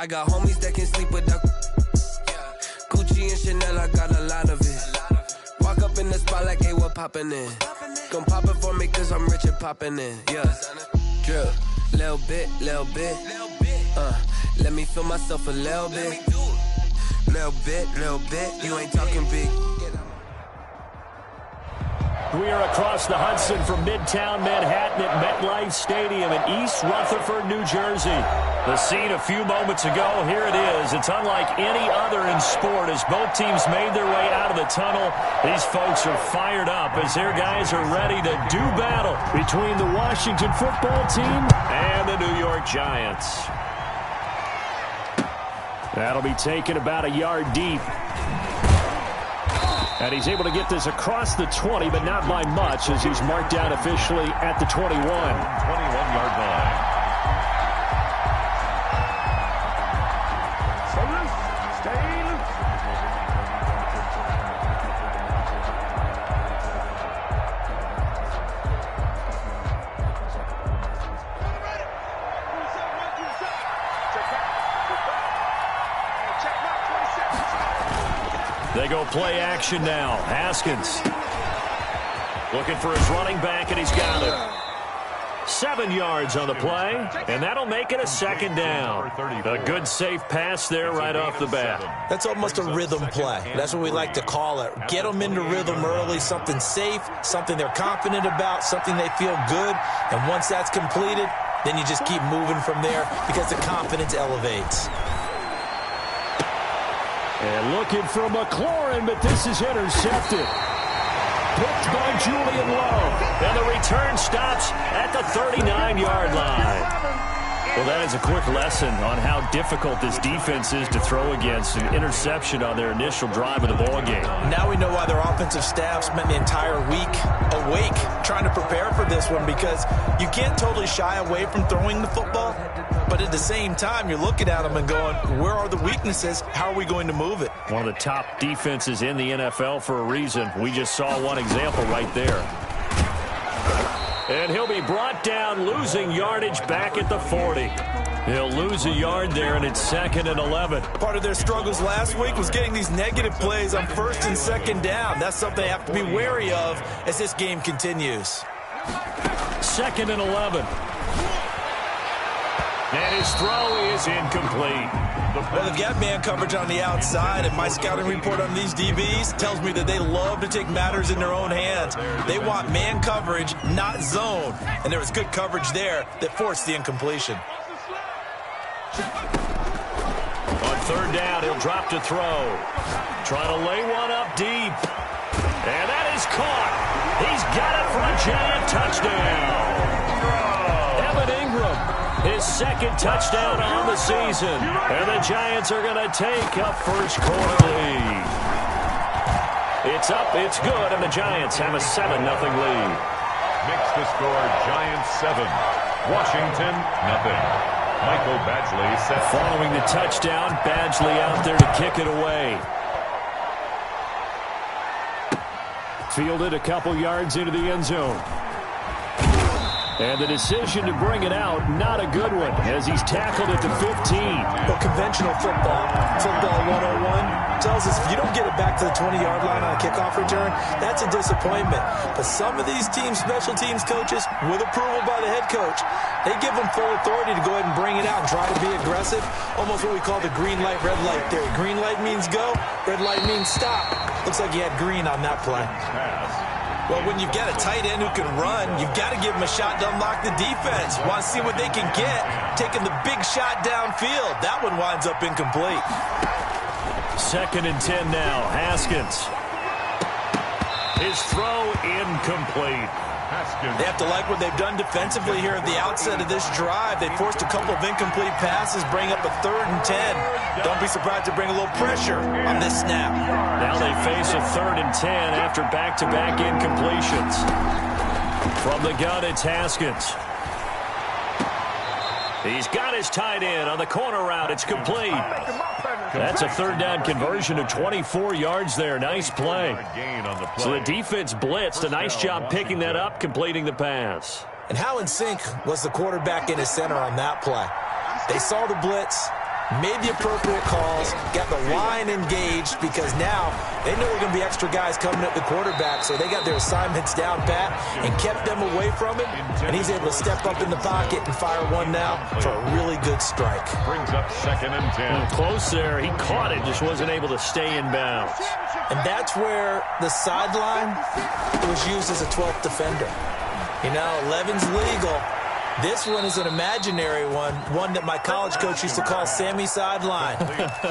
I got homies that can sleep without. Gucci and Chanel, I got a lot of it. Walk up in the spot like, hey, what poppin' in? Gon' pop it for me cause I'm rich and poppin' in. Yeah, drip, little bit. Let me feel myself a little bit. Little bit, you ain't talking big. We are across the Hudson from Midtown Manhattan at MetLife Stadium in East Rutherford, New Jersey. The scene a few moments ago, here it is. It's unlike any other in sport as both teams made their way out of the tunnel. These folks are fired up as their guys are ready to do battle between the Washington football team and the New York Giants. That'll be taken about a yard deep. And he's able to get this across the 20, but not by much as he's marked down officially at the 21. 21-yard line. They go play action now. Haskins looking for his running back, and he's got it. 7 yards on the play, and that'll make it a second down. A good, safe pass there right off the bat. That's almost a rhythm play. That's what we like to call it. Get them into rhythm early, something safe, something they're confident about, something they feel good. And once that's completed, then you just keep moving from there because the confidence elevates. And looking for McLaurin, but this is intercepted. Picked by Julian Love. And the return stops at the 39-yard line. Well, that is a quick lesson on how difficult this defense is to throw against. An interception on their initial drive of the ballgame. Now we know why their offensive staff spent the entire week awake trying to prepare for this one, because you can't totally shy away from throwing the football, but at the same time, you're looking at them and going, where are the weaknesses? How are we going to move it? One of the top defenses in the NFL for a reason. We just saw one example right there. And he'll be brought down, losing yardage back at the 40. He'll lose a yard there, and it's 2nd and 11. Part of their struggles last week was getting these negative plays on 1st and 2nd down. That's something they have to be wary of as this game continues. 2nd and 11. And his throw is incomplete. Well, they've got man coverage on the outside, and my scouting report on these DBs tells me that they love to take matters in their own hands. They want man coverage, not zone. And there was good coverage there that forced the incompletion. On 3rd down, he'll drop to throw. Trying to lay one up deep. And that is caught. He's got it for a Giant touchdown. His 2nd touchdown on the season. And the Giants are going to take a first-quarter lead. It's up, it's good, and the Giants have a 7-0 lead. Makes the score Giants 7, Washington 0. Michael Badgley set. Following the touchdown, Badgley out there to kick it away. Fielded a couple yards into the end zone. And the decision to bring it out, not a good one, as he's tackled at the 15. Well, conventional football 101, tells us if you don't get it back to the 20-yard line on a kickoff return, that's a disappointment. But some of these teams, special teams coaches, with approval by the head coach, they give them full authority to go ahead and bring it out and try to be aggressive. Almost what we call the green light, red light theory. Green light means go, red light means stop. Looks like you had green on that play. Well, when you've got a tight end who can run, you've got to give him a shot to unlock the defense. Want to see what they can get, taking the big shot downfield. That one winds up incomplete. 2nd and 10 now. Haskins. His throw incomplete. They have to like what they've done defensively here at the outset of this drive. They forced a couple of incomplete passes, bring up a 3rd and 10. Don't be surprised to bring a little pressure on this snap. Now they face a 3rd and 10 after back-to-back incompletions. From the gun, it's Haskins. He's got his tight end on the corner route. It's complete. That's a 3rd down conversion of 24 yards there. Nice play. So the defense blitzed. A nice job picking that up, completing the pass. And how in sync was the quarterback in his center on that play? They saw the blitz. made the appropriate calls, got the line engaged, because now they know there are going to be extra guys coming at the quarterback, so they got their assignments down pat and kept them away from him, and he's able to step up in the pocket and fire one now for a really good strike. Brings up 2nd and 10. Close there. He caught it, just wasn't able to stay in bounds. And that's where the sideline was used as a 12th defender. You know, 11's legal. This one is an imaginary one that my college coach used to call Sammy Sideline.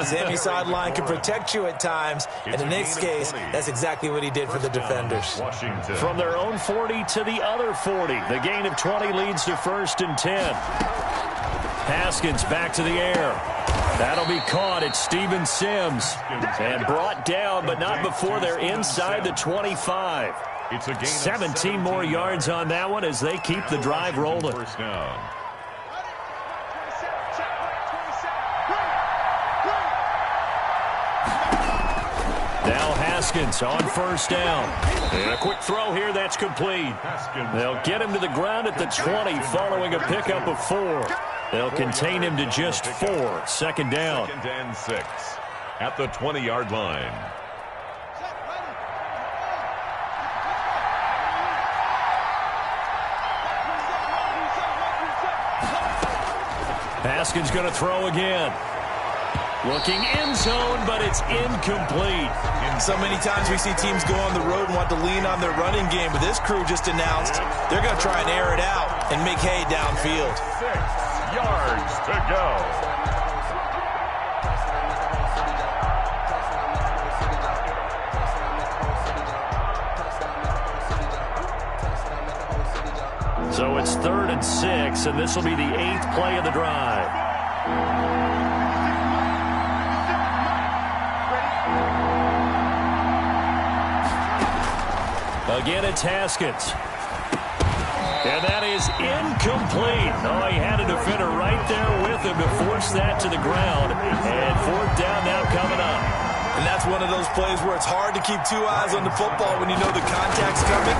Sammy Sideline can protect you at times, and in this case, that's exactly what he did for the defenders. Washington. From their own 40 to the other 40. The gain of 20 leads to 1st and 10. Haskins back to the air. That'll be caught at Steven Sims. And brought down, but not before they're inside the 25. It's a gain 17 more yards on that one as they keep the drive rolling. First down. Now Haskins on 1st down. And a quick throw here that's complete. They'll get him to the ground at the 20 following a pickup of 4. They'll contain him to just 4. 2nd down. 2nd and 6 at the 20-yard line. Haskins going to throw again. Looking end zone, but it's incomplete. So many times we see teams go on the road and want to lean on their running game, but this crew just announced they're going to try and air it out and make hay downfield. 6 yards to go. So it's 3rd and 6, and this will be the 8th play of the drive. Again, it's Haskins. And that is incomplete. Oh, he had a defender right there with him to force that to the ground. And 4th down now coming up. And that's one of those plays where it's hard to keep 2 eyes on the football when you know the contact's coming,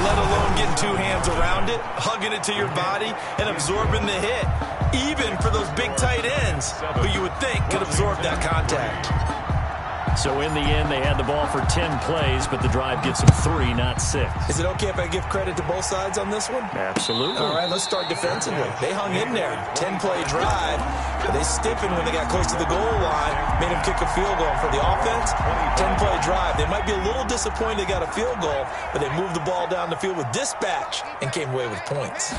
let alone getting 2 hands around it, hugging it to your body, and absorbing the hit. Even for those big tight ends who you would think could absorb that contact. So in the end, they had the ball for 10 plays, but the drive gets them 3, not 6. Is it okay if I give credit to both sides on this one? Absolutely. All right, let's start defensively. They hung in there. 10-play drive. But they stiffened when they got close to the goal line, made them kick a field goal. For the offense, 10-play drive. They might be a little disappointed they got a field goal, but they moved the ball down the field with dispatch and came away with points.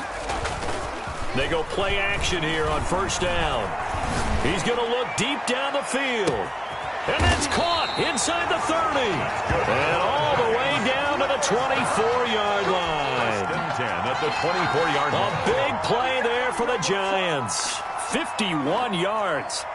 They go play action here on 1st down. He's going to look deep down the field. And that's caught inside the 30. And all the way down to the 24-yard line. 10 at the 24-yard line. A big play there for the Giants. 51 yards.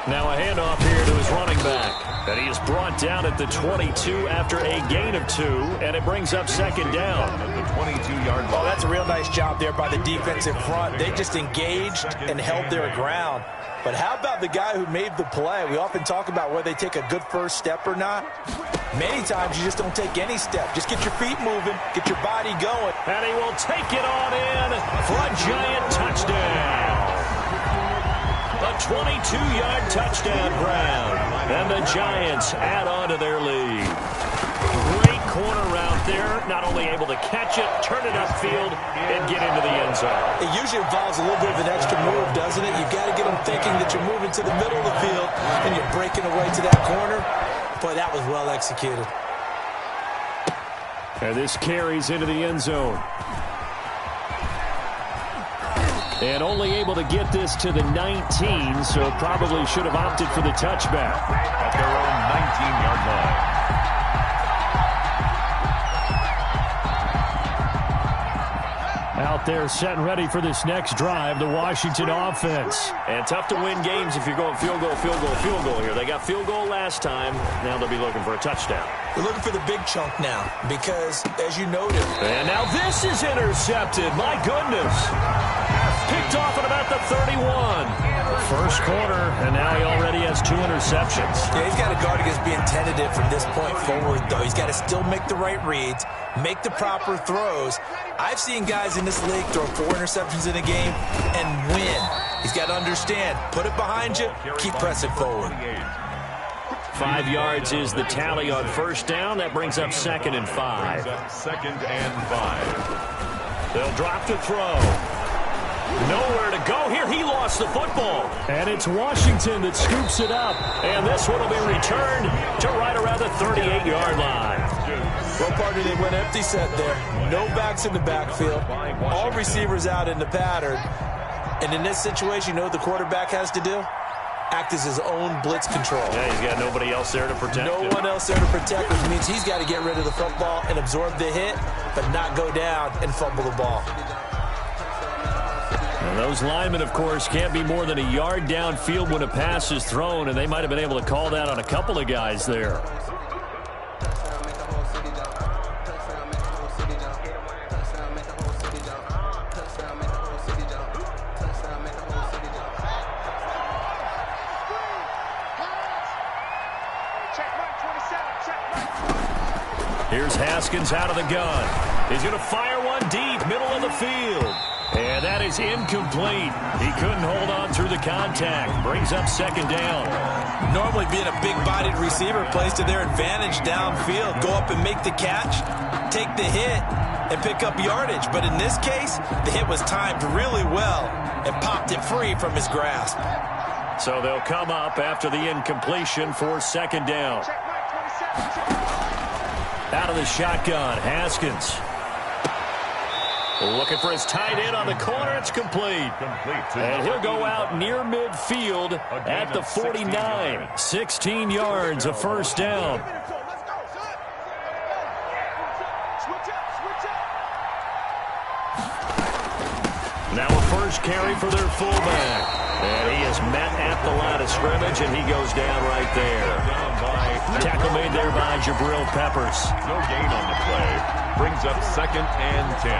Now a handoff here to his running back. And he is brought down at the 22 after a gain of 2. And it brings up 2nd down. At the 22-yard line. Oh, that's a real nice job there by the defensive front. They just engaged and held their ground. But how about the guy who made the play? We often talk about whether they take a good first step or not. Many times you just don't take any step. Just get your feet moving, get your body going. And he will take it on in for a Giant touchdown. A 22-yard touchdown grab. And the Giants add on to their lead. Great corner route there. Not only able to catch it, turn it upfield, and get into the end zone. It usually involves a little bit of an extra move, doesn't it? You've got to get them thinking that you're moving to the middle of the field and you're breaking away to that corner. Boy, that was well executed. And this carries into the end zone. And only able to get this to the 19, so probably should have opted for the touchback. At their own 19-yard line. Out there set and ready for this next drive, the Washington offense. And tough to win games if you're going field goal, field goal, field goal here. They got field goal last time. Now they'll be looking for a touchdown. They're looking for the big chunk now because, as you noted. And now this is intercepted. My goodness. Picked off at about the 31. First quarter, and now he already has 2 interceptions. Yeah, he's got to guard against being tentative from this point forward, though. He's got to still make the right reads, make the proper throws. I've seen guys in this league throw 4 interceptions in a game and win. got to understand, put it behind you, keep pressing forward. 5 yards is the tally on first down. That brings up 2nd and 5. 2nd and 5. They'll drop to throw. Nowhere to go here. He lost the football. And it's Washington that scoops it up. And this one will be returned to right around the 38-yard line. Well, partner, they went empty set there. No backs in the backfield. All receivers out in the pattern. And in this situation, you know what the quarterback has to do? Act as his own blitz control. Yeah, he's got nobody else there to protect No him. one else there to protect, which means he's got to get rid of the football and absorb the hit, but not go down and fumble the ball. And those linemen, of course, can't be more than a yard downfield when a pass is thrown, and they might have been able to call that on a couple of guys there. Here's Haskins out of the gun. He's going to fire one deep, middle of the field. And that is incomplete. He couldn't hold on through the contact. Brings up 2nd down. Normally being a big-bodied receiver plays to their advantage downfield. Go up and make the catch, take the hit, and pick up yardage. But in this case, the hit was timed really well and popped it free from his grasp. So they'll come up after the incompletion for 2nd down. Out of the shotgun, Haskins. Looking for his tight end on the corner. It's complete. And he'll go out near midfield at the 49. 16 yards, a first down. Now a first carry for their fullback. And he is met at the line of scrimmage, and he goes down right there. Tackle made there by Jabril Peppers. No gain on the play. Brings up 2nd and 10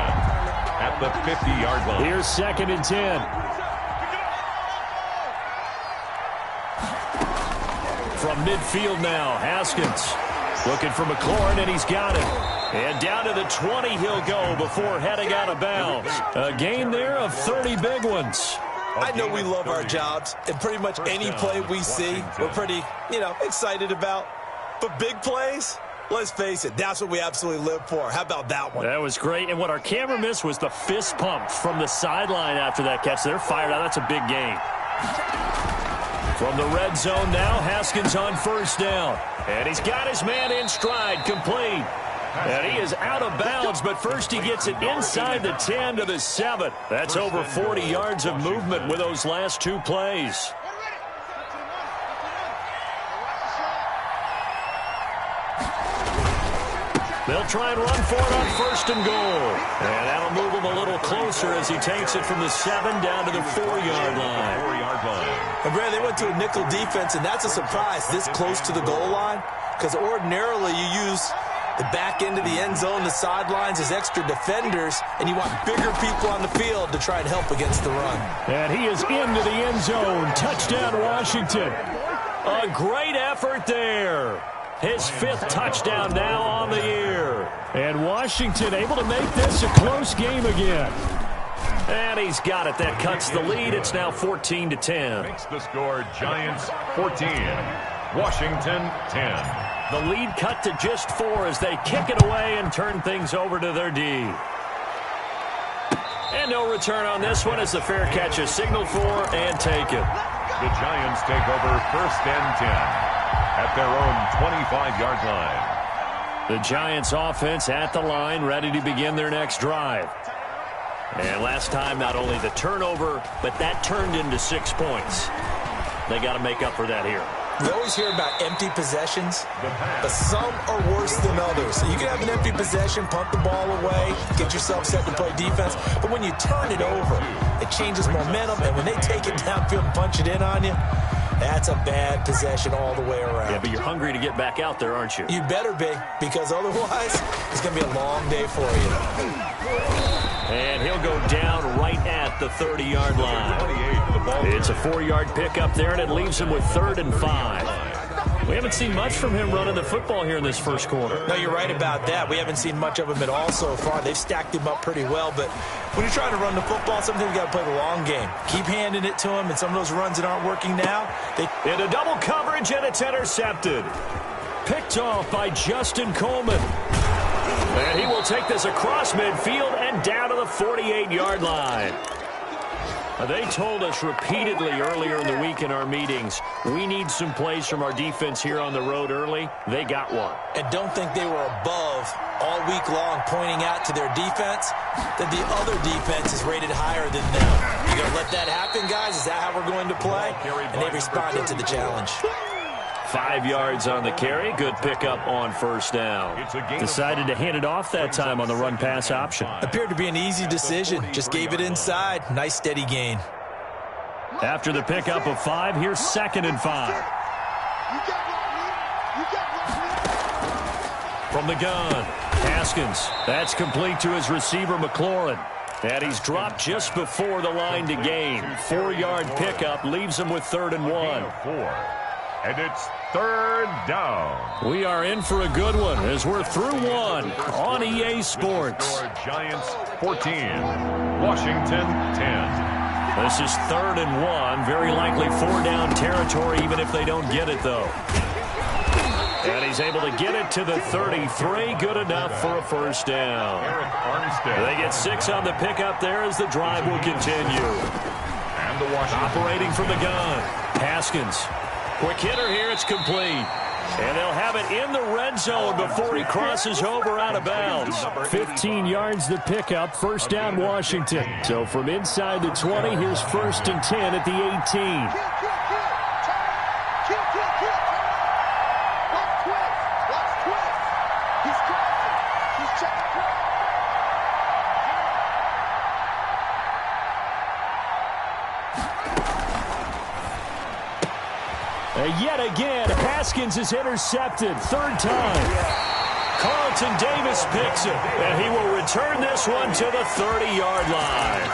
at the 50-yard line. Here's 2nd and 10. From midfield now, Haskins looking for McLaurin, and he's got it. And down to the 20 he'll go before heading out of bounds. A gain there of 30 big ones. I know we love our jobs, and pretty much any play we see, we're pretty, excited about. But big plays, let's face it, that's what we absolutely live for. How about that one? That was great. And what our camera missed was the fist pump from the sideline after that catch. They're fired out. That's a big gain. From the red zone now, Haskins on first down. And he's got his man in stride, complete. And he is out of bounds, but first he gets it inside the 10 to the 7. That's over 40 yards of movement with those last 2 plays. They'll try and run for it on 1st and goal. And that'll move him a little closer as he takes it from the 7 down to the 4-yard line. 4-yard line. And Brad, they went to a nickel defense, and that's a surprise this close to the goal line, because ordinarily you use the back end of the end zone, the sidelines as extra defenders, and you want bigger people on the field to try and help against the run. And he is into the end zone. Touchdown, Washington. A great effort there. His 5th touchdown now on the year. And Washington able to make this a close game again. And he's got it. That cuts the lead. It's now 14-10. Makes the score Giants 14. Washington 10. The lead cut to just 4 as they kick it away and turn things over to their D. And no return on this one as the fair catch is signaled for and taken. The Giants take over 1st and 10 at their own 25-yard line. The Giants offense at the line, ready to begin their next drive. And last time, not only the turnover, but that turned into 6 points. They got to make up for that here. We always hear about empty possessions, but some are worse than others. So you can have an empty possession, punt the ball away, get yourself set to play defense. But when you turn it over, it changes momentum. And when they take it downfield and punch it in on you, that's a bad possession all the way around. Yeah, but you're hungry to get back out there, aren't you? You better be, because otherwise it's going to be a long day for you. And he'll go down right at the 30-yard line. It's a 4-yard pickup there, and it leaves him with 3rd and 5. We haven't seen much from him running the football here in this first quarter. No, you're right about that. We haven't seen much of him at all so far. They've stacked him up pretty well, but when you're trying to run the football, sometimes you got to play the long game. Keep handing it to him, and some of those runs that aren't working now, into double coverage, and it's intercepted. Picked off by Justin Coleman. And he will take this across midfield and down to the 48-yard line. They told us repeatedly earlier in the week in our meetings, we need some plays from our defense here on the road early. They got one. And don't think they were above all week long pointing out to their defense that the other defense is rated higher than them. You going to let that happen, guys? Is that how we're going to play? And they responded to the challenge. 5 yards on the carry. Good pickup on first down. Decided to hand it off that time on the run-pass option. Appeared to be an easy decision. Just gave it inside. Nice steady gain. After the pickup of 5, here's 2nd and 5. From the gun, Haskins. That's complete to his receiver, McLaurin. And he's dropped just before the line to gain. 4-yard pickup leaves him with 3rd and 1. And it's 3rd down. We are in for a good one as we're through one on EA Sports. Giants 14, Washington 10. This is 3rd and 1. Very likely 4-down territory, even if they don't get it, though. And he's able to get it to the 33. Good enough for a first down. They get 6 on the pickup there as the drive will continue. And the Washington operating from the gun. Haskins. Quick hitter here. It's complete. And they'll have it in the red zone before he crosses over out of bounds. 15 yards the pickup. First down, Washington. So from inside the 20, here's 1st and 10 at the 18. Yet again, Haskins is intercepted. 3rd time. Carlton Davis picks it, and he will return this one to the 30-yard line.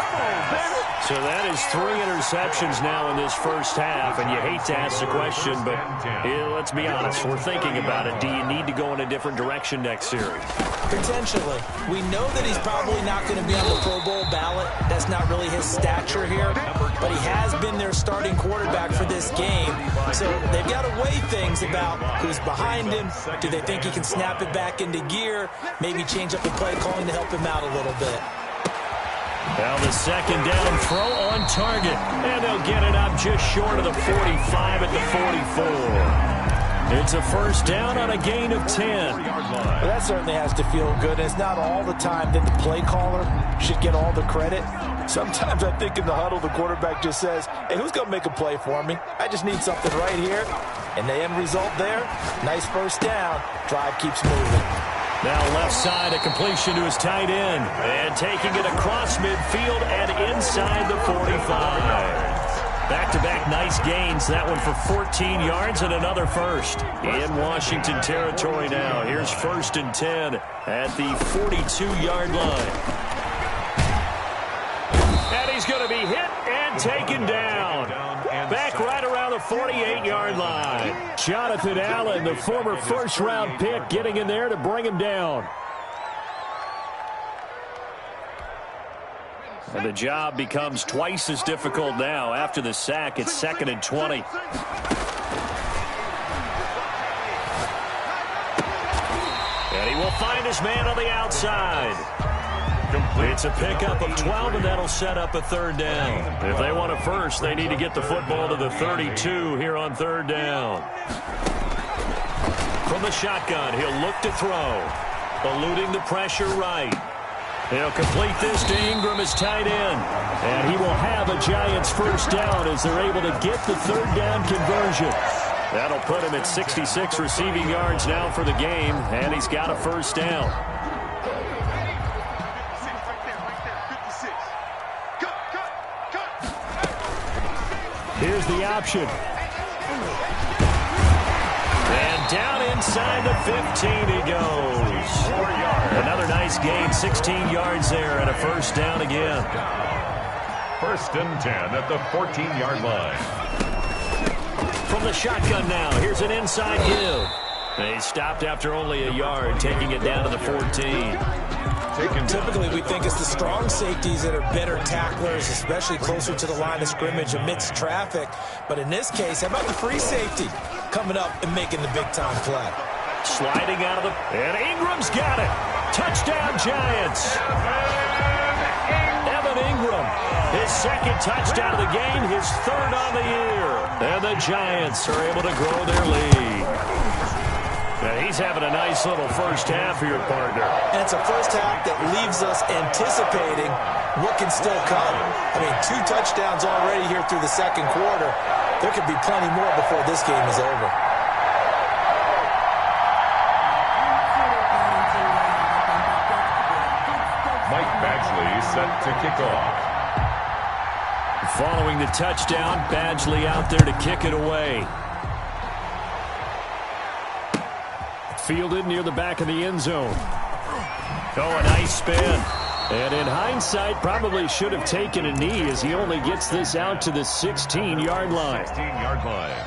So that is 3 interceptions now in this first half, and you hate to ask the question, but let's be honest, we're thinking about it. Do you need to go in a different direction next series? Potentially. We know that he's probably not going to be on the Pro Bowl ballot. That's not really his stature here, but he has been their starting quarterback for this game. So they've got to weigh things about who's behind him. Do they think he can snap it back into gear? Maybe change up the play calling to help him out a little bit. Now the 2nd down throw on target, and they'll get it up just short of the 45 at the 44. It's a first down on a gain of 10. Well, that certainly has to feel good. It's not all the time that the play caller should get all the credit. Sometimes I think in the huddle, the quarterback just says, hey, who's going to make a play for me? I just need something right here. And the end result there, nice first down. Drive keeps moving. Now left side, a completion to his tight end. And taking it across midfield and inside the 45. Back-to-back nice gains. That one for 14 yards and another first. In Washington territory now. Here's 1st and 10 at the 42-yard line. And he's going to be hit and taken down. Back right around the 48-yard line. Jonathan Allen, the former first-round pick, getting in there to bring him down. And the job becomes twice as difficult now. After the sack, it's 2nd and 20. And he will find his man on the outside. It's a pickup of 12, and that'll set up a 3rd down. If they want a first, they need to get the football to the 32 here on 3rd down. From the shotgun, he'll look to throw. Eluding the pressure right. He'll complete this to Ingram as tight end. And he will have a Giants first down as they're able to get the 3rd down conversion. That'll put him at 66 receiving yards now for the game, and he's got a first down. Here's the option. And down inside the 15 he goes. 4 yards. Another nice gain, 16 yards there, and a first down again. 1st and 10 at the 14-yard line. from the shotgun now. Here's an inside give. They stopped after only a yard, taking it down to the 14. Typically, we think it's the strong safeties that are better tacklers, especially closer to the line of scrimmage amidst traffic. But in this case, how about the free safety coming up and making the big-time play? Sliding out of the... And Ingram's got it. Touchdown, Giants. Evan Ingram, his second touchdown of the game, his third on the year. And the Giants are able to grow their lead. Now he's having a nice little first half here, partner. And it's a first half that leaves us anticipating what can still come. I mean, 2 touchdowns already here through the second quarter. There could be plenty more before this game is over. Mike Badgley set to kick off. Following the touchdown, Badgley out there to kick it away. Fielded near the back of the end zone. Oh, a nice spin. And in hindsight, probably should have taken a knee as he only gets this out to the 16-yard line. 16-yard line.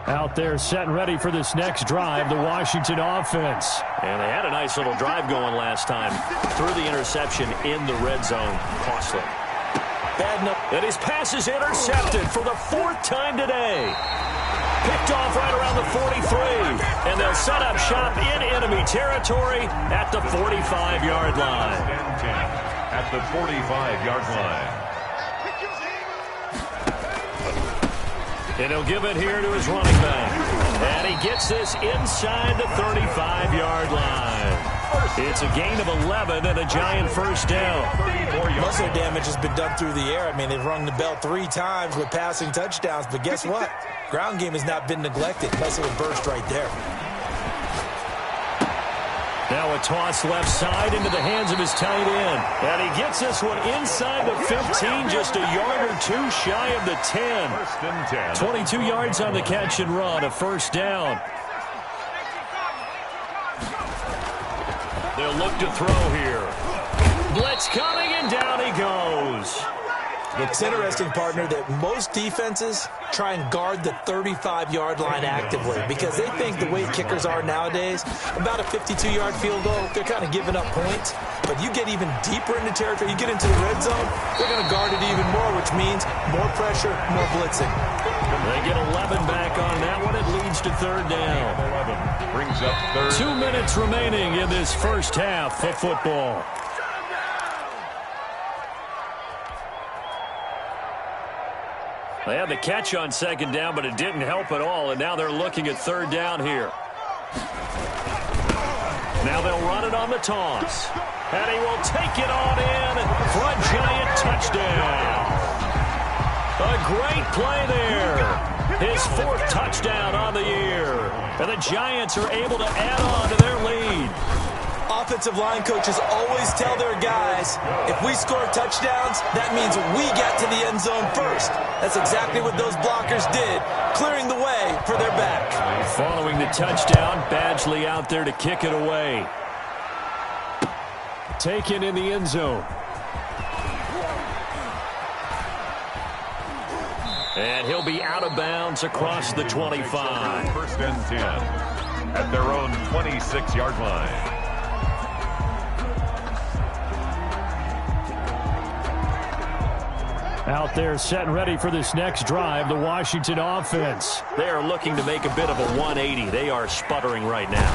Out there set and ready for this next drive, the Washington offense. And they had a nice little drive going last time. Threw the interception in the red zone. Costly. And his pass is intercepted for the 4th time today. Picked off right around the 43. And they'll set up shop in enemy territory at the 45-yard line. At the 45-yard line. And he'll give it here to his running back. And he gets this inside the 35-yard line. It's a gain of 11 and a Giant first down. Muscle damage has been done through the air. I mean, they've rung the bell 3 times with passing touchdowns. But guess what? Ground game has not been neglected. Nice little burst right there. Now a toss left side into the hands of his tight end. And he gets this one inside the 15, just a yard or 2 shy of the 10. 22 yards on the catch and run, a first down. They'll look to throw here. Blitz coming, and down he goes. It's interesting, partner, that most defenses try and guard the 35-yard line actively because they think the way kickers are nowadays, about a 52-yard field goal, they're kind of giving up points. But you get even deeper into territory, you get into the red zone, they're going to guard it even more, which means more pressure, more blitzing. They get 11 back on that one. It leads to third down. 11 brings up third. 2 minutes remaining in this first half of football. They had the catch on second down, but it didn't help at all, and now they're looking at third down here. Now they'll run it on the toss. And he will take it on in for a Giant touchdown. A great play there. His 4th touchdown on the year. And the Giants are able to add on to their lead. Offensive line coaches always tell their guys, if we score touchdowns, that means we get to the end zone first. That's exactly what those blockers did, clearing the way for their back. Following the touchdown, Badgley out there to kick it away. Taken in the end zone. And he'll be out of bounds across the 25. First and 10 at their own 26-yard line. Out there set and ready for this next drive, the Washington offense. They are looking to make a bit of a 180. They are sputtering right now.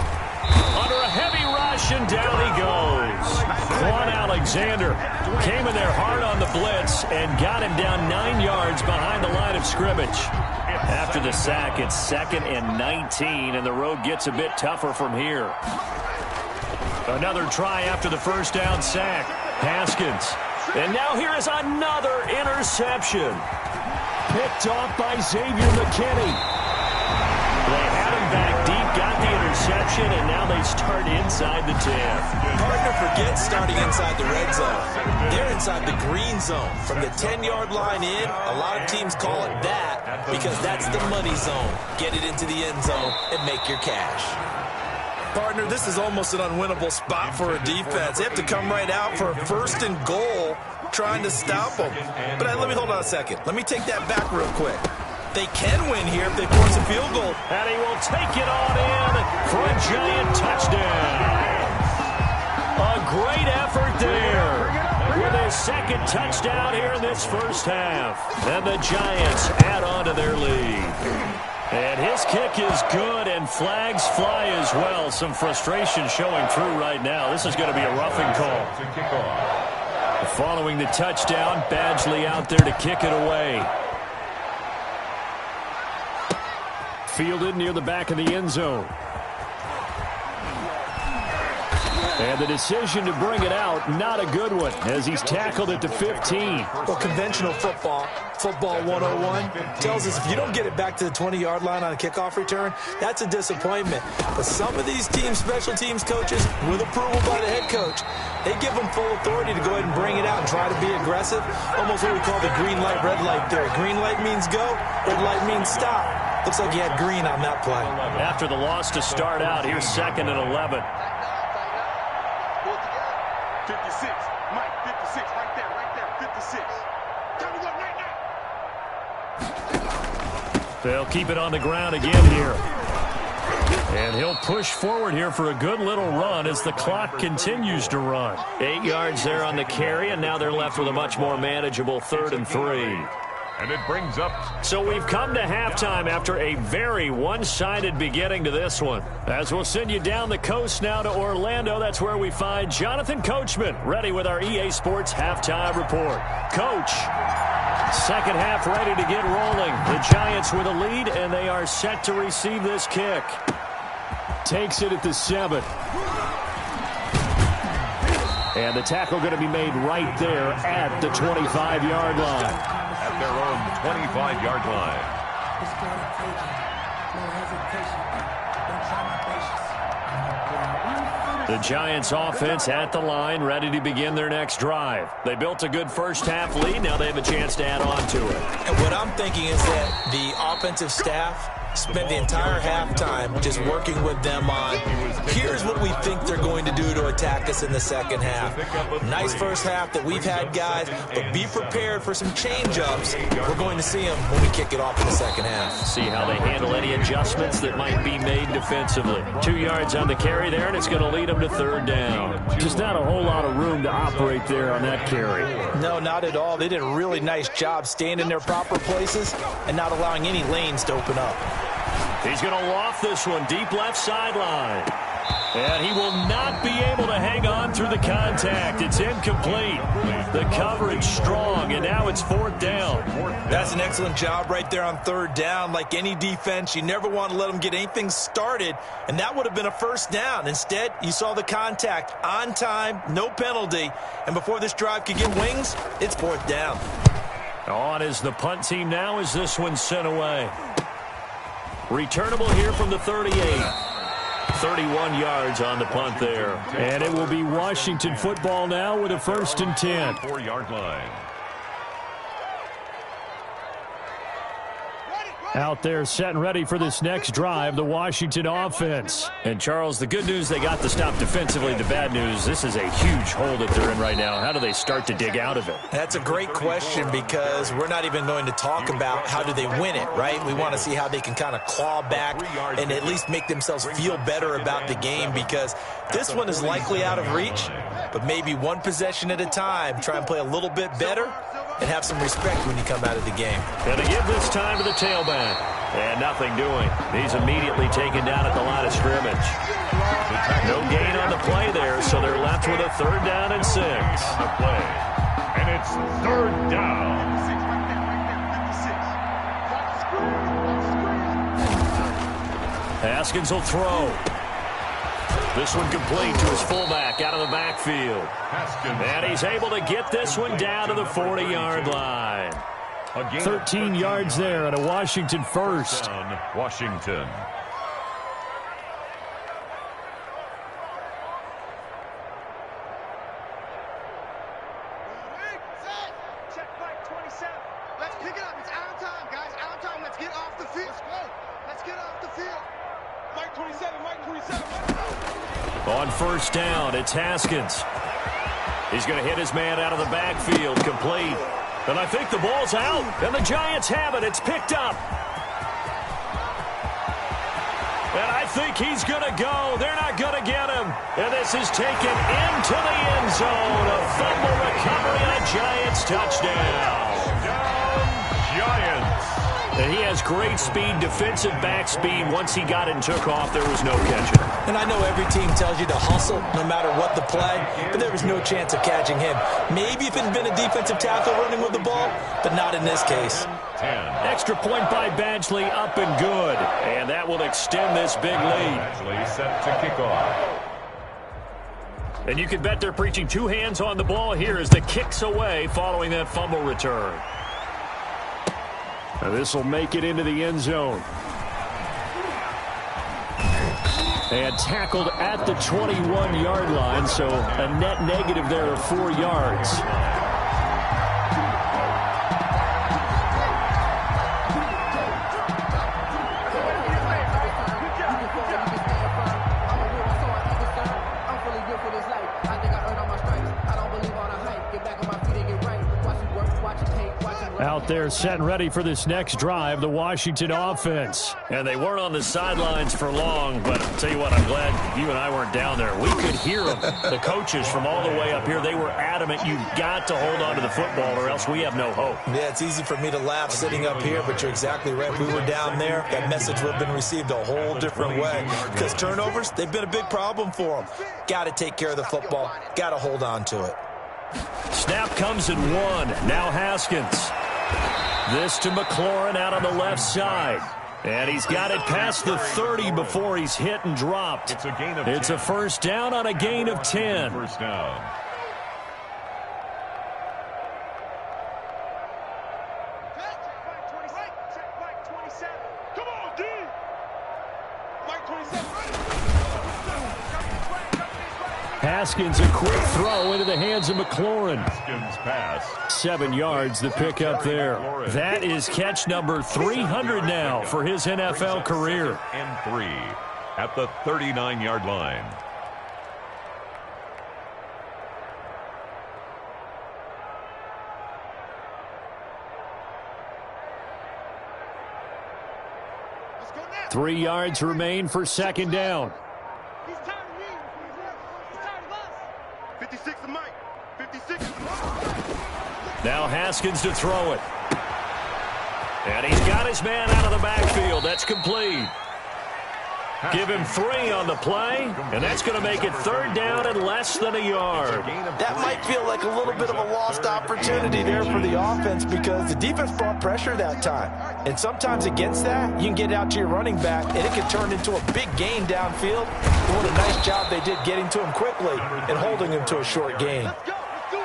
Under a heavy rush, and down he goes. Quan Alexander came in there hard on the blitz and got him down 9 yards behind the line of scrimmage. After the sack, it's 2nd and 19, and the road gets a bit tougher from here. Another try after the first down sack. Haskins. And now here is another interception. Picked off by Xavier McKinney. They had him back deep, got the interception, and now they start inside the 10. Partner, forget starting inside the red zone. They're inside the green zone. From the 10-yard line in, a lot of teams call it that because that's the money zone. Get it into the end zone and make your cash. Partner, this is almost an unwinnable spot for a defense. They have to come right out for a 1st and goal trying to stop them. But let me hold on a second. Let me take that back real quick. They can win here if they force a field goal. And he will take it on in for a Giant touchdown. A great effort there with his 2nd touchdown here in this first half. And the Giants add on to their lead. And his kick is good, and flags fly as well. Some frustration showing through right now. This is going to be a roughing call. Following the touchdown, Badgley out there to kick it away. Fielded near the back of the end zone. And the decision to bring it out, not a good one, as he's tackled at the 15. Well, conventional football 101, tells us if you don't get it back to the 20-yard line on a kickoff return, that's a disappointment. But some of these teams, special teams coaches, with approval by the head coach, they give them full authority to go ahead and bring it out and try to be aggressive. Almost what we call the green light, red light theory. Green light means go, red light means stop. Looks like you had green on that play. After the loss to start out, here's 2nd and 11. 56, Mike, 56, right there, 56. Time to go right now. They'll keep it on the ground again here. And he'll push forward here for a good little run as the clock continues to run. 8 yards there on the carry, and now they're left with a much more manageable 3rd and 3. And it brings up. So we've come to halftime after a very one-sided beginning to this one. As we'll send you down the coast now to Orlando, that's where we find Jonathan Coachman, ready with our EA Sports Halftime Report. Coach, 2nd half ready to get rolling. The Giants with a lead, and they are set to receive this kick. Takes it at the 7. And the tackle going to be made right there at the 25-yard line. At their own 25-yard line. The Giants offense at the line, ready to begin their next drive. They built a good first half lead. Now they have a chance to add on to it. And what I'm thinking is that the offensive staff spent the entire halftime just working with them on, here's what we think they're going to do to attack us in the second half. Nice first half that we've had, guys, but be prepared for some change-ups. We're going to see them when we kick it off in the second half. See how they handle any adjustments that might be made defensively. 2 yards on the carry there, and it's going to lead them to 3rd down. Just not a whole lot of room to operate there on that carry. No, not at all. They did a really nice job staying in their proper places and not allowing any lanes to open up. He's going to loft this one deep left sideline. And he will not be able to hang on through the contact. It's incomplete. The coverage strong, and now it's 4th down. That's an excellent job right there on 3rd down. Like any defense, you never want to let them get anything started, and that would have been a 1st down. Instead, you saw the contact on time, no penalty, and before this drive could get wings, it's 4th down. On is the punt team now as this one's sent away. Returnable here from the 38. 31 yards on the punt there. And it will be Washington football now with a 1st and 10. 4-yard line. Out there set and ready for this next drive, the Washington offense. And, Charles, the good news, they got the stop defensively. The bad news, this is a huge hole that they're in right now. How do they start to dig out of it? That's a great question because we're not even going to talk about how do they win it, right? We want to see how they can kind of claw back and at least make themselves feel better about the game because this one is likely out of reach, but maybe one possession at a time. Try and play a little bit better and have some respect when you come out of the game. Going to give this time to the tailback. And nothing doing. He's immediately taken down at the line of scrimmage. No gain on the play there, so they're left with a 3rd down and 6. And it's 3rd down. Haskins will throw. This one complete to his fullback out of the backfield. And he's able to get this one down to the 40-yard line. 13 yards there and a Washington 1st. Washington. Check back 27. Let's pick it up. It's out of time, guys. Out of time. Let's get off the field. Let's go. Let's get off the field. Mike 27, Mike 27. On first down, it's Haskins. He's going to hit his man out of the backfield, complete. And I think the ball's out, and the Giants have it. It's picked up. And I think he's going to go. They're not going to get him. And this is taken into the end zone. A fumble recovery on Giants touchdown. Giants. And he has great speed, defensive back speed. Once he got it and took off, there was no catching. And I know every team tells you to hustle no matter what the play, but there was no chance of catching him. Maybe if it had been a defensive tackle running with the ball, but not in this case. 10. Extra point by Badgley, up and good. And that will extend this big lead. Badgley set to kick off. And you can bet they're preaching two hands on the ball here as the kick's away following that fumble return. Now this will make it into the end zone. And tackled at the 21-yard line, so a net negative there of 4 yards. Out there set and ready for this next drive, the Washington offense. And they weren't on the sidelines for long, but I'll tell you what, I'm glad you and I weren't down there. We could hear them. The coaches from all the way up here, they were adamant, you've got to hold on to the football or else we have no hope. Yeah, it's easy for me to laugh sitting up here, but you're exactly right. If we were down there, that message would have been received a whole different way. Because turnovers, they've been a big problem for them. Got to take care of the football. Got to hold on to it. Snap comes in 1. Now Haskins. This to McLaurin out on the left side. And he's got it past the 30 before he's hit and dropped. It's a gain of 10. It's a first down on a gain of 10. First down. Mike 27. Come on, D. Mike 27. Haskins, a quick throw into the hands of McLaurin. Haskins pass. 7 yards, the pickup there. That is catch number 300 now for his NFL career. And 3 at the 39-yard line. Let's go now. 3 yards remain for second down. He's tired of me. He's tired of us. 56 to Mike. 56 to Mike. Now Haskins to throw it. And he's got his man out of the backfield. That's complete. Give him 3 on the play, and that's going to make it third down and less than a yard. That might feel like a little bit of a lost opportunity there for the offense because the defense brought pressure that time. And sometimes against that, you can get out to your running back, and it can turn into a big gain downfield. And what a nice job they did getting to him quickly and holding him to a short gain.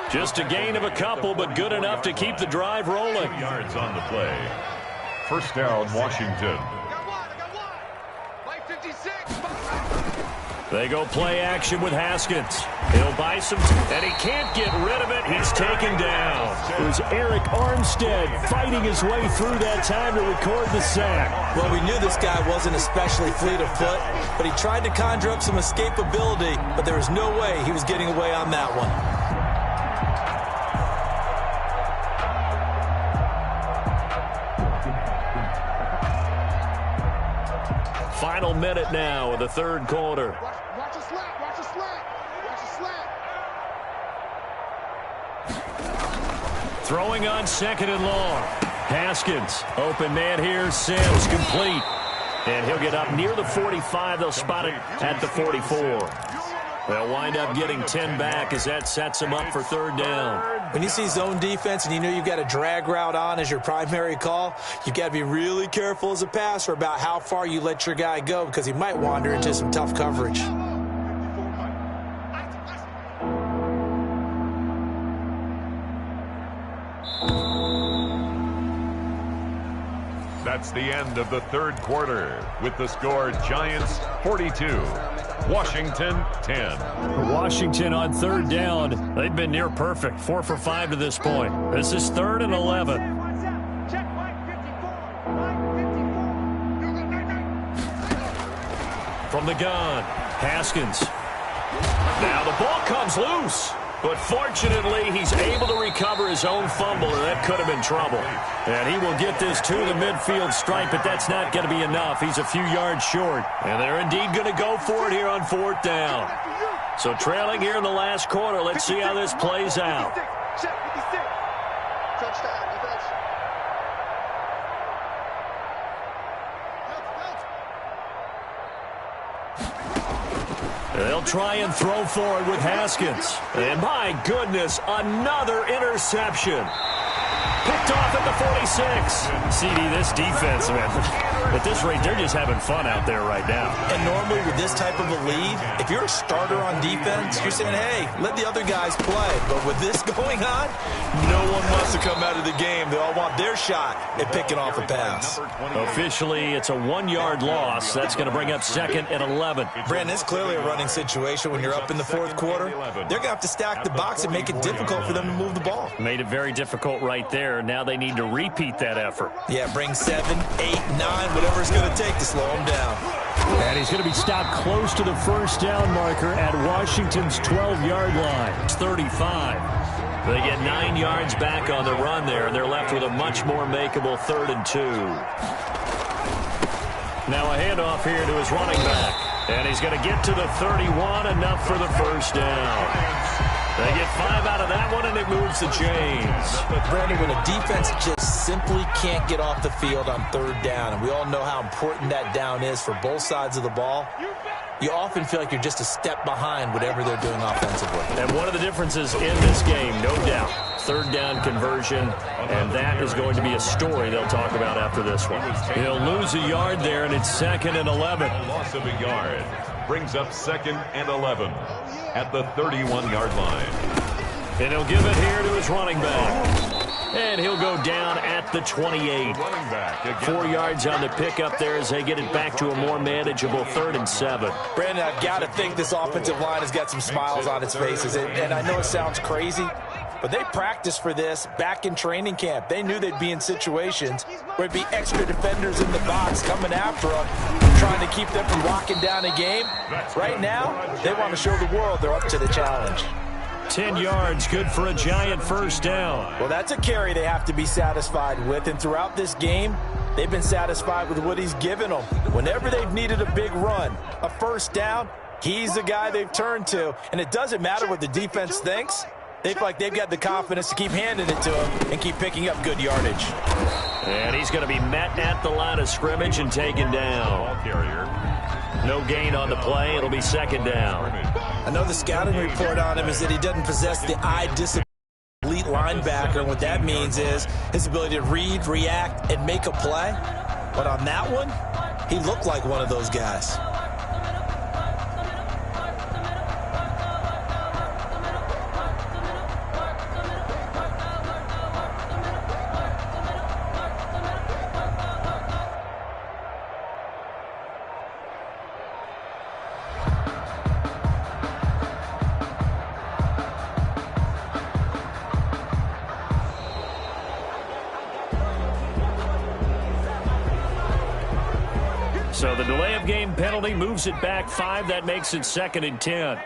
Just a gain of a couple, but good enough to keep the drive rolling. Yards on the play. First down, Washington. They go play action with Haskins. He'll buy some, and he can't get rid of it. He's taken down. It was Eric Armstead fighting his way through that time to record the sack. Well, we knew this guy wasn't especially fleet of foot, but he tried to conjure up some escapability, but there was no way he was getting away on that one. Final minute now of the third quarter. Watch a slap. Watch a slap. Watch a slap. Throwing on second and long. Haskins, open man here, Sims, complete. And he'll get up near the 45. They'll spot it at the 44. They'll wind up getting 10 back as that sets them up for third down. When you see zone defense and you know you've got a drag route on as your primary call, you've got to be really careful as a passer about how far you let your guy go because he might wander into some tough coverage. That's the end of the third quarter with the score Giants 42, Washington 10. Washington on third down. They've been near perfect, 4 for 5 to this point. This is 3rd and 11. the gun. Haskins. Now the ball comes loose. But fortunately, he's able to recover his own fumble, and that could have been trouble. And he will get this to the midfield stripe, but that's not going to be enough. He's a few yards short. And they're indeed going to go for it here on 4th down. So trailing here in the last quarter, let's see how this plays out. They'll try and throw forward with Haskins. And my goodness, another interception. Picked off at the 46. CD, this defense, man, at this rate, they're just having fun out there right now. And normally with this type of a lead, if you're a starter on defense, you're saying, hey, let the other guys play. But with this going on, no one wants to come out of the game. They all want their shot at picking off a pass. Officially, it's a 1-yard loss. That's going to bring up 2nd and 11. Brandon, it's clearly a running situation when you're up in the 4th quarter. They're going to have to stack the box and make it difficult for them to move the ball. Made it very difficult right there. Now they need to repeat that effort. Yeah, bring 7, 8, 9, whatever it's going to take to slow them down. And he's going to be stopped close to the 1st down marker at Washington's 12-yard line. It's 35. They get 9 yards back on the run there, and they're left with a much more makeable 3rd and 2. Now a handoff here to his running back. And he's going to get to the 31, enough for the 1st down. They get 5 out of that one, and it moves the chains. Brandon, when a defense just simply can't get off the field on 3rd down, and we all know how important that down is for both sides of the ball, you often feel like you're just a step behind whatever they're doing offensively. And one of the differences in this game, no doubt, 3rd down conversion, and that is going to be a story they'll talk about after this one. He'll lose a yard there, and it's 2nd and 11. Loss of a yard brings up 2nd and 11 at the 31-yard line. And he'll give it here to his running back. And he'll go down at the 28. 4 yards on the pickup there as they get it back to a more manageable 3rd and 7. Brandon, I've got to think this offensive line has got some smiles on its faces. And I know it sounds crazy, but they practiced for this back in training camp. They knew they'd be in situations where it'd be extra defenders in the box coming after them, trying to keep them from locking down a game. Right now, they want to show the world they're up to the challenge. 10 yards, good for a giant 1st down. Well, that's a carry they have to be satisfied with, and throughout this game, they've been satisfied with what he's given them. Whenever they've needed a big run, a 1st down, he's the guy they've turned to, and it doesn't matter what the defense thinks. They feel like they've got the confidence to keep handing it to him and keep picking up good yardage. And he's going to be met at the line of scrimmage and taken down. No gain on the play. It'll be 2nd down. I know the scouting report on him is that he doesn't possess the eye discipline of an elite linebacker. And what that means is his ability to read, react, and make a play. But on that one, he looked like one of those guys. So the delay of game penalty moves it back 5. That makes it 2nd and 10.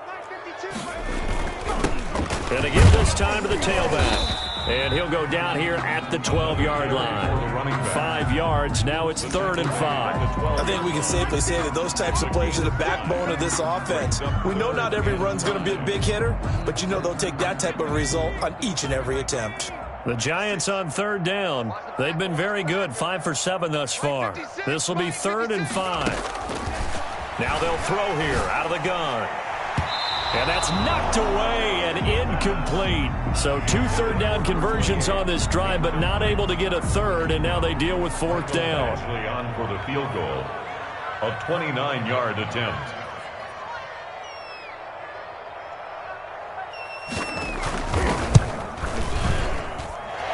And they give this time to the tailback. And he'll go down here at the 12-yard line. 5 yards. Now it's 3rd and 5. I think we can safely say that those types of plays are the backbone of this offense. We know not every run's going to be a big hitter, but you know they'll take that type of result on each and every attempt. The Giants on 3rd down. They've been very good, 5 for 7 thus far. This will be 3rd and 5. Now they'll throw here out of the gun. And that's knocked away and incomplete. So 2 3rd down conversions on this drive, but not able to get a 3rd, and now they deal with 4th down. Actually on for the field goal. A 29-yard attempt.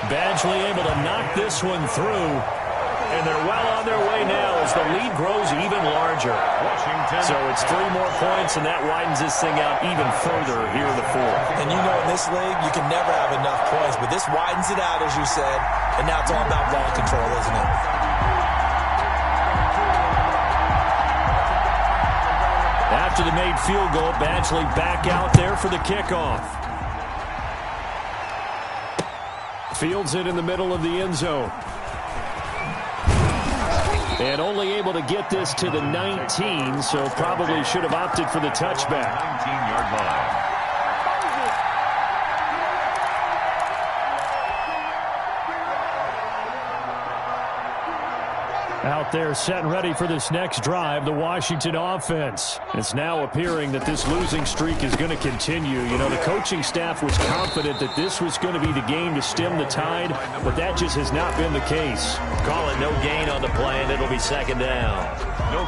Badgley able to knock this one through. And they're well on their way now as the lead grows even larger. So it's 3 more points, and that widens this thing out even further here in the 4th. And you know in this league, you can never have enough points, but this widens it out, as you said, and now it's all about ball control, isn't it? after the made field goal. Badgley back out there for the kickoff. Fields it in the middle of the end zone. And only able to get this to the 19, so probably should have opted for the touchback. 19-yard line. Out there set and ready for this next drive, the Washington offense. It's now appearing that this losing streak is going to continue. You know, the coaching staff was confident that this was going to be the game to stem the tide, but that just has not been the case. Call it no gain on the play, and it'll be second down.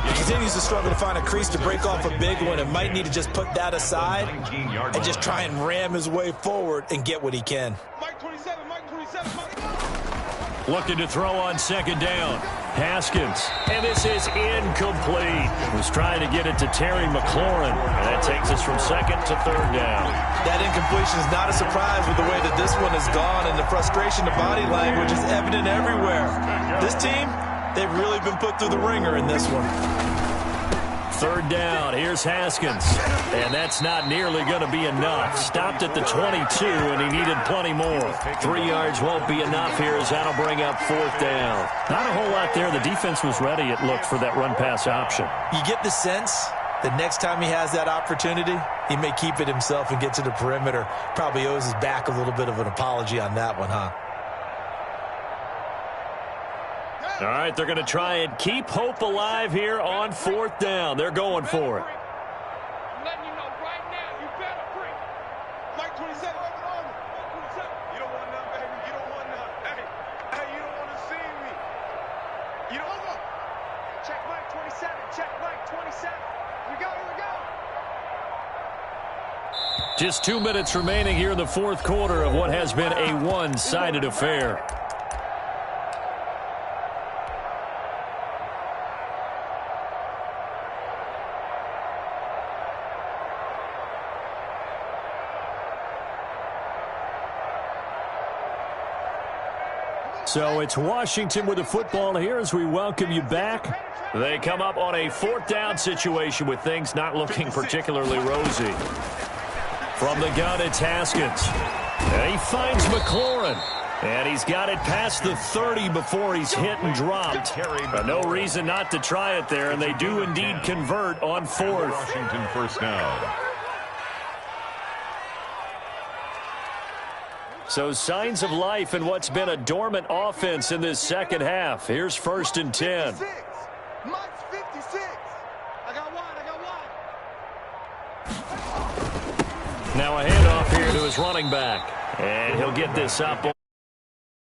He continues to struggle to find a crease to break off a big one and might need to just put that aside and just try and ram his way forward and get what he can. Mike 27, Mike 27, Mike. Looking to throw on second down. Haskins. And this is incomplete. Was trying to get it to Terry McLaurin. And that takes us from second to third down. That incompletion is not a surprise with the way that this one has gone, and the frustration of body language is evident everywhere. This team, they've really been put through the ringer in this one. Third down. Here's Haskins. And that's not nearly going to be enough. Stopped at the 22, and he needed plenty more. 3 yards won't be enough here as that'll bring up fourth down. Not a whole lot there. The defense was ready, it looked, for that run-pass option. You get the sense that next time he has that opportunity, he may keep it himself and get to the perimeter. Probably owes his back a little bit of an apology on that one, huh? All right, they're going to try and keep hope alive here on fourth down. They're going for it. I'm letting you know right now, you better bring it. Mike 27, Mike 27. You don't want none, baby. You don't want none. Hey, you don't want to see me. You don't want. Check Mike 27. Check Mike 27. Here we go. Here we go. Just 2 minutes remaining here in the fourth quarter of what has been a one-sided affair. So it's Washington with the football here as we welcome you back. They come up on a fourth down situation with things not looking particularly rosy. From the gun, it's Haskins. And he finds McLaurin. And he's got it past the 30 before he's hit and dropped. No reason not to try it there, and they do indeed convert on fourth. Washington first down. So signs of life in what's been a dormant offense in this second half. Here's first and 10. Mike's 56. I got wide. Now a handoff here to his running back. And he'll get this up.